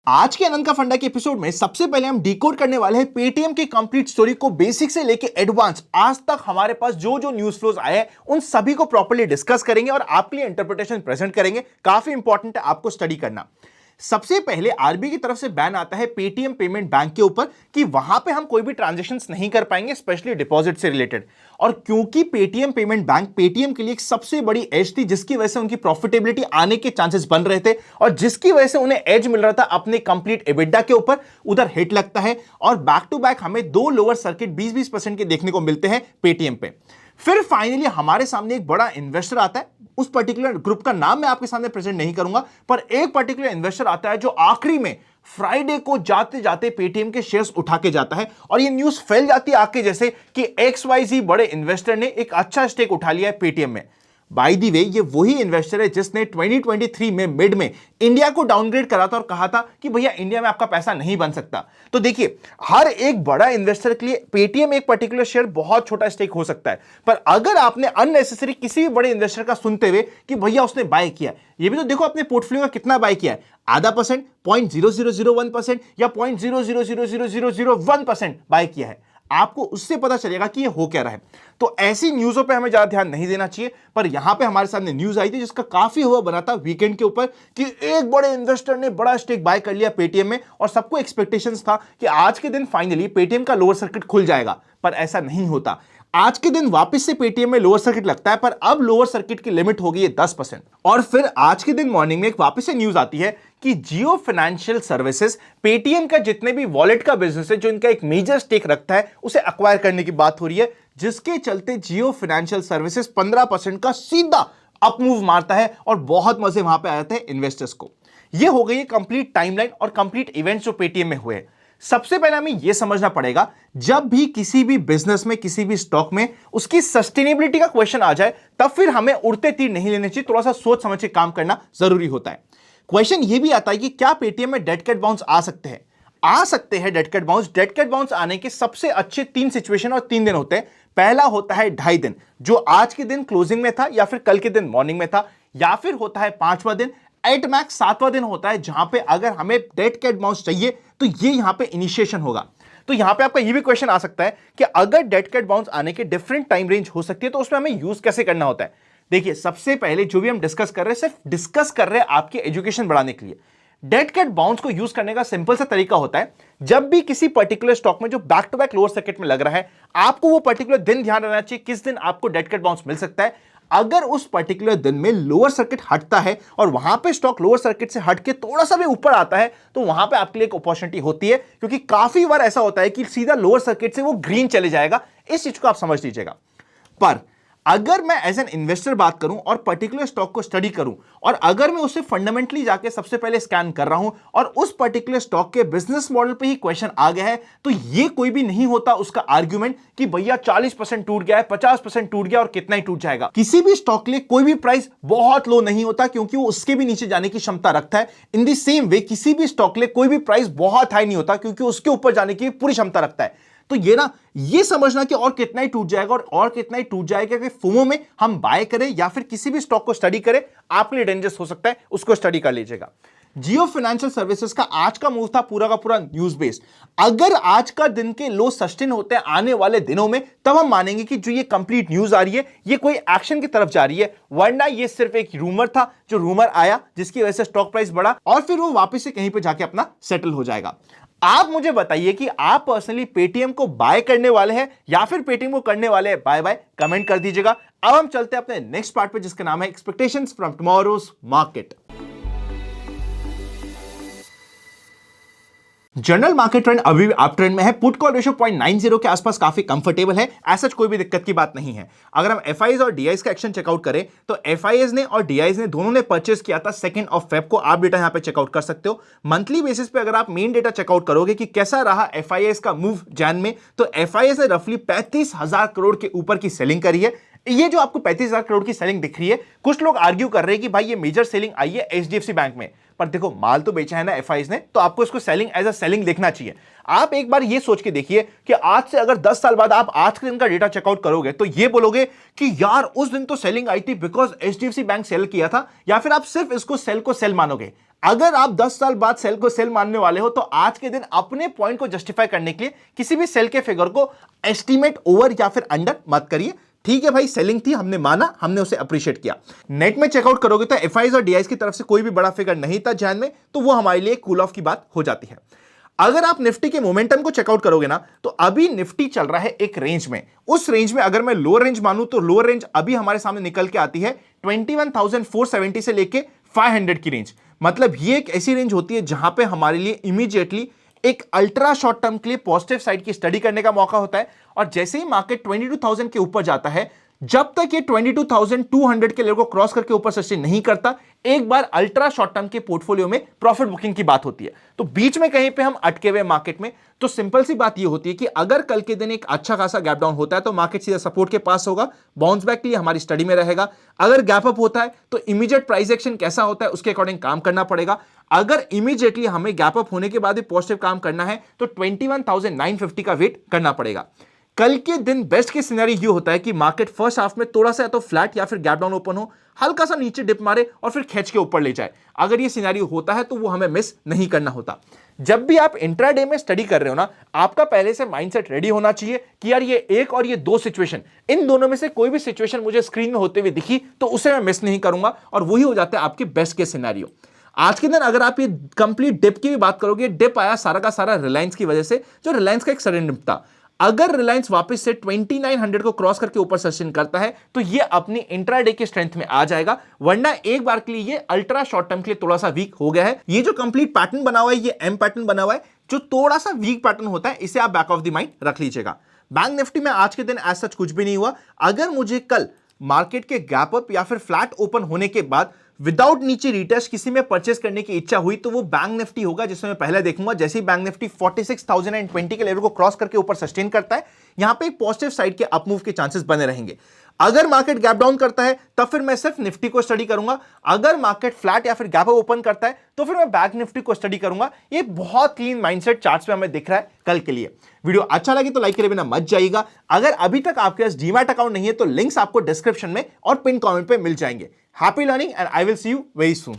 आज के अनंत का फंडा के एपिसोड में सबसे पहले हम डिकोड करने वाले हैं पेटीएम की कंप्लीट स्टोरी को, बेसिक से लेके एडवांस आज तक हमारे पास जो जो न्यूज फ्लोज आए हैं उन सभी को प्रॉपर्ली डिस्कस करेंगे और आपके लिए इंटरप्रिटेशन प्रेजेंट करेंगे। काफी इंपॉर्टेंट है आपको स्टडी करना। सबसे पहले आरबीआई की तरफ से बैन आता है पेटीएम पेमेंट बैंक के ऊपर कि वहां पे हम कोई भी ट्रांजैक्शंस नहीं कर पाएंगे, स्पेशली डिपॉजिट से रिलेटेड। और क्योंकि पेटीएम पेमेंट बैंक पेटीएम के लिए एक सबसे बड़ी एज थी जिसकी वजह से उनकी प्रॉफिटेबिलिटी आने के चांसेस बन रहे थे और जिसकी वजह से उन्हें एज मिल रहा था अपने कंप्लीट एबिडा के ऊपर, उधर हिट लगता है और बैक टू बैक हमें दो लोअर सर्किट 20-20% के देखने को मिलते हैं पेटीएम पे। फिर फाइनली हमारे सामने एक बड़ा इन्वेस्टर आता है। उस पर्टिकुलर ग्रुप का नाम मैं आपके सामने प्रेजेंट नहीं करूंगा, पर एक पर्टिकुलर इन्वेस्टर आता है जो आखिरी में फ्राइडे को जाते जाते पेटीएम के शेयर्स उठा के जाता है और ये न्यूज फैल जाती है आके जैसे कि XYZ बड़े इन्वेस्टर ने एक अच्छा स्टेक उठा लिया है पेटीएम में। बाय द वे ये वही इन्वेस्टर है जिसने 2023 में मिड में इंडिया को डाउनग्रेड करा था और कहा था कि भैया इंडिया में आपका पैसा नहीं बन सकता। तो देखिए, हर एक बड़ा इन्वेस्टर के लिए पेटीएम एक पर्टिकुलर शेयर बहुत छोटा स्टेक हो सकता है, पर अगर आपने अननेसेसरी किसी भी बड़े इन्वेस्टर का सुनते हुए कि भैया उसने बाय किया, ये भी तो देखो अपने पोर्टफोलियो में कितना बाय किया है, आधा परसेंट, 0.0001% या 0.000001% बाय किया है, आपको उससे पता चलेगा कि ये हो क्या रहा है। तो ऐसी न्यूज़ों पे हमें ज्यादा ध्यान नहीं देना चाहिए। पर यहां पे हमारे सामने न्यूज़ आई थी जिसका काफी हुआ बना था वीकेंड के ऊपर कि एक बड़े इन्वेस्टर ने बड़ा स्टेक बाय कर लिया पेटीएम में और सबको एक्सपेक्टेशंस था कि आज के दिन फाइनली पेटीएम का लोअर सर्किट खुल जाएगा, पर ऐसा नहीं होता। आज के दिन वापस से पेटीएम में लोअर सर्किट लगता है, पर अब लोअर सर्किट की लिमिट हो गई है 10%। और फिर आज के दिन मॉर्निंग में एक वापस से न्यूज आती है कि जियो फाइनेंशियल सर्विसेज पेटीएम का जितने भी वॉलेट का बिजनेस है जो इनका एक मेजर स्टेक रखता है उसे एक्वायर करने की बात हो रही है, जिसके चलते जियो फाइनेंशियल सर्विसेज 15% का सीधा अपमूव मारता है और बहुत मजे वहां पे आ जाते हैं इन्वेस्टर्स को। यह हो गई है कंप्लीट टाइमलाइन और कंप्लीट इवेंट्स जो पेटीएम में हुए। सबसे पहले हमें यह समझना पड़ेगा, जब भी किसी भी बिजनेस में किसी भी स्टॉक में उसकी सस्टेनेबिलिटी का क्वेश्चन आ जाए तब फिर हमें उड़ते तीर नहीं लेने चाहिए, थोड़ा सा सोच समझ के काम करना जरूरी होता है। क्वेश्चन यह भी आता है कि क्या पेटीएम में डेड कैट बाउंस आ सकते हैं? आ सकते हैं dead cat bounce. Dead cat bounce आने के सबसे अच्छे 3 सिचुएशन और 3 दिन होते हैं। पहला होता है 2.5 दिन, जो आज के दिन क्लोजिंग में था या फिर कल के दिन मॉर्निंग में था, या फिर होता है 5वां दिन, एट मैक्स 7वां दिन होता है जहां पे अगर हमें डेड कैट बाउंस चाहिए तो ये यहां पे इनिशिएशन होगा। तो यहां पे आपका ये भी क्वेश्चन आ सकता है कि अगर डेड कैट बाउंस आने के डिफरेंट टाइम रेंज हो सकती है तो उसमें हमें यूज कैसे करना होता है। देखिए, सबसे पहले जो भी हम डिस्कस कर रहे हैं सिर्फ डिस्कस कर रहे हैं आपकी एजुकेशन बढ़ाने के लिए। डेड कैट बाउंस को यूज करने का सिंपल सा तरीका होता है, जब भी किसी पर्टिकुलर स्टॉक में जो back to back lower circuit में लग रहा है, आपको वो पर्टिकुलर दिन ध्यान रखना चाहिए किस दिन आपको डेड कैट बाउंस मिल सकता है। अगर उस पर्टिकुलर दिन में लोअर सर्किट हटता है और वहां पे स्टॉक लोअर सर्किट से हट के थोड़ा सा भी ऊपर आता है तो वहां पे आपके लिए एक अपॉर्चुनिटी होती है, क्योंकि काफी बार ऐसा होता है कि सीधा लोअर सर्किट से वो ग्रीन चले जाएगा। इस चीज को आप समझ लीजिएगा। पर अगर मैं एज एन इन्वेस्टर बात करूं और पर्टिकुलर स्टॉक को स्टडी करूं और अगर मैं उसे फंडामेंटली जाके सबसे पहले स्कैन कर रहा हूं और उस पर्टिकुलर स्टॉक के बिजनेस मॉडल पे ही क्वेश्चन आ गया है, तो ये कोई भी नहीं होता उसका आर्ग्यूमेंट कि भैया 40% टूट गया है, 50% टूट गया और कितना ही टूट जाएगा। किसी भी स्टॉक के लिए कोई भी प्राइस बहुत लो नहीं होता, क्योंकि वो उसके भी नीचे जाने की क्षमता रखता है। इन द सेम वे किसी भी स्टॉक के लिए कोई भी प्राइस बहुत हाई नहीं होता, क्योंकि उसके ऊपर जाने की पूरी क्षमता रखता है। तो ये समझना कि और कितना ही टूट जाएगा और कितना ही टूट जाएगा कि फोमो में हम बाय करें या फिर किसी भी स्टॉक को स्टडी करें, आपके लिए डेंजरस हो सकता है, उसको स्टडी कर लीजिएगा। जियो फाइनेंशियल सर्विसेज का आज का मूव था पूरा का पूरा न्यूज बेस्ड। अगर आज का दिन के लो सस्टेन होते हैं आने वाले दिनों में, तब हम मानेंगे कि जो ये कंप्लीट न्यूज आ रही है ये कोई एक्शन की तरफ जा रही है, वरना ये सिर्फ एक रूमर था, जो रूमर आया जिसकी वजह से स्टॉक प्राइस बढ़ा और फिर वो वापस से कहीं पे जाके अपना सेटल हो जाएगा। आप मुझे बताइए कि आप पर्सनली पेटीएम को बाय करने वाले हैं या फिर पेटीएम को करने वाले हैं बाय बाय, कमेंट कर दीजिएगा। अब हम चलते हैं अपने नेक्स्ट पार्ट पे जिसका नाम है expectations from tomorrow's market. General market trend अभी अप ट्रेंड में है। पुट कॉल रेशियो 0.90 के आसपास काफी कंफर्टेबल है, ऐसा कोई भी दिक्कत की बात नहीं है। अगर हम एफआईएस और डीआईएस का एक्शन चेकआउट करें तो एफआईएस ने और डीआईएस ने दोनों ने परचेस किया था 2 फेब को। आप डेटा यहां पे चेकआउट कर सकते हो। मंथली बेसिस पे अगर आप मेन डेटा चेकआउट करोगे कि कैसा रहा एफआईएस का मूव जैन में, तो एफआईएस ने रफली 35,000 करोड़ के ऊपर की सेलिंग करी है। ये जो आपको 35,000 करोड़ की सेलिंग दिख रही है, कुछ लोग आर्ग्यू कर रहे हैं कि भाई ये मेजर सेलिंग आई है एचडीएफसी बैंक में, पर देखो माल तो बेचा है ना एफआईएस ने, तो आपको इसको सेलिंग एज अ सेलिंग देखना चाहिए। आप एक बार ये सोच के देखिए कि आज से अगर 10 साल बाद आप आज के दिन का डेटा चेकआउट करोगे तो ये बोलोगे कि यार उस दिन तो सेलिंग आई थी बिकॉज एचडीएफसी बैंक सेल किया था, या फिर आप सिर्फ इसको सेल को सेल मानोगे। अगर आप 10 साल बाद सेल को सेल मानने वाले हो तो आज के दिन अपने पॉइंट को जस्टिफाई करने के लिए किसी भी सेल के फिगर को एस्टीमेट ओवर या फिर अंडर मत करिए। ठीक है भाई, सेलिंग थी, हमने माना, हमने उसे अप्रिशिएट किया। नेट में चेकआउट करोगे तो एफआईज और डीआईज की तरफ से कोई भी बड़ा फिगर नहीं था जैन में, तो वो हमारे लिए कूल ऑफ की बात हो जाती है। अगर आप निफ्टी के मोमेंटम को चेकआउट करोगे ना, तो अभी निफ्टी चल रहा है एक रेंज में। उस रेंज में अगर मैं लोअर रेंज मानूं तो लोअर रेंज अभी हमारे सामने निकल के आती है 21,470 से लेके 500 की रेंज। मतलब ये एक ऐसी रेंज होती है जहां पे हमारे लिए इमीडिएटली एक अल्ट्रा शॉर्ट टर्म के लिए पॉजिटिव साइड की स्टडी करने का मौका होता है। और जैसे ही मार्केट 22,000 के ऊपर जाता है, जब तक ये 22,200 के लेवल को क्रॉस करके ऊपर सस्टेन नहीं करता, एक बार अल्ट्रा शॉर्ट टर्म के पोर्टफोलियो में प्रॉफिट बुकिंग की बात होती है। तो बीच में कहीं पे हम अटके हुए मार्केट में, तो सिंपल सी बात ये होती है कि अगर कल के दिन एक अच्छा खासा गैप डाउन होता है तो मार्केट सीधा सपोर्ट के पास होगा, बाउंस बैक के लिए हमारी स्टडी में रहेगा। अगर गैप अप होता है तो इमीडिएट प्राइस एक्शन कैसा होता है उसके अकॉर्डिंग काम करना पड़ेगा। अगर इमीडिएटली हमें गैप अप होने के बाद भी पॉजिटिव काम करना है तो 21,950 का वेट करना पड़ेगा। कल के दिन बेस्ट के सिनेरियो ये होता है कि मार्केट फर्स्ट हाफ में थोड़ा सा या तो फ्लैट या फिर गैप डाउन ओपन हो, हल्का सा नीचे डिप मारे और फिर खींच के ऊपर ले जाए। अगर ये सिनेरियो होता है तो वो हमें मिस नहीं करना होता। जब भी आप इंट्राडे में स्टडी कर रहे हो ना, आपका पहले से माइंडसेट रेडी होना चाहिए कि यार ये एक और ये दो सिचुएशन, इन दोनों में से कोई भी सिचुएशन मुझे स्क्रीन में होते हुए दिखी तो उसे मैं मिस नहीं करूंगा, और वही हो जाता है आपके बेस्ट के सिनेरियो। आज के दिन अगर आप ये कंप्लीट डिप की भी बात करोगे, डिप आया सारा का सारा रिलायंस की वजह से, जो रिलायंस का एक सडन डिप था। अगर रिलायंस वापस से 2900 को क्रॉस करके ऊपर सस्टेन करता है तो ये अपनी इंट्राडे की स्ट्रेंथ में आ जाएगा, वरना एक बार के लिए ये अल्ट्रा शॉर्ट टर्म के लिए थोड़ा सा वीक हो गया है। ये जो कंप्लीट पैटर्न बना हुआ है, ये एम पैटर्न बना हुआ है, जो थोड़ा सा वीक पैटर्न होता है, इसे आप बैक ऑफ द माइंड रख लीजिएगा। बैंक निफ्टी में आज के दिन एज सच कुछ भी नहीं हुआ। अगर मुझे कल मार्केट के गैप अप या फिर फ्लैट ओपन होने के बाद विदाउट नीचे रिटेस्ट किसी में परचेस करने की इच्छा हुई तो वो बैंक निफ्टी होगा, जिसमें मैं पहले देखूंगा। जैसे ही बैंक निफ्टी 46,020 के लेवल को क्रॉस करके ऊपर सस्टेन करता है, यहां पे एक पॉजिटिव साइड के अपमूव के चांसेस बने रहेंगे। अगर मार्केट गैप डाउन करता है तब फिर मैं सिर्फ निफ्टी को स्टडी करूंगा। अगर मार्केट फ्लैट या फिर गैप अप ओपन करता है तो फिर मैं बैंक निफ्टी को स्टडी करूंगा। ये बहुत क्लीन माइंडसेट चार्ट्स में हमें दिख रहा है कल के लिए। वीडियो अच्छा लगे तो लाइक करे बिना मत जाइएगा। अगर अभी तक आपके पास डीमैट अकाउंट नहीं है तो लिंक्स आपको डिस्क्रिप्शन में और पिन कमेंट पे मिल जाएंगे। Happy learning and I will see you very soon.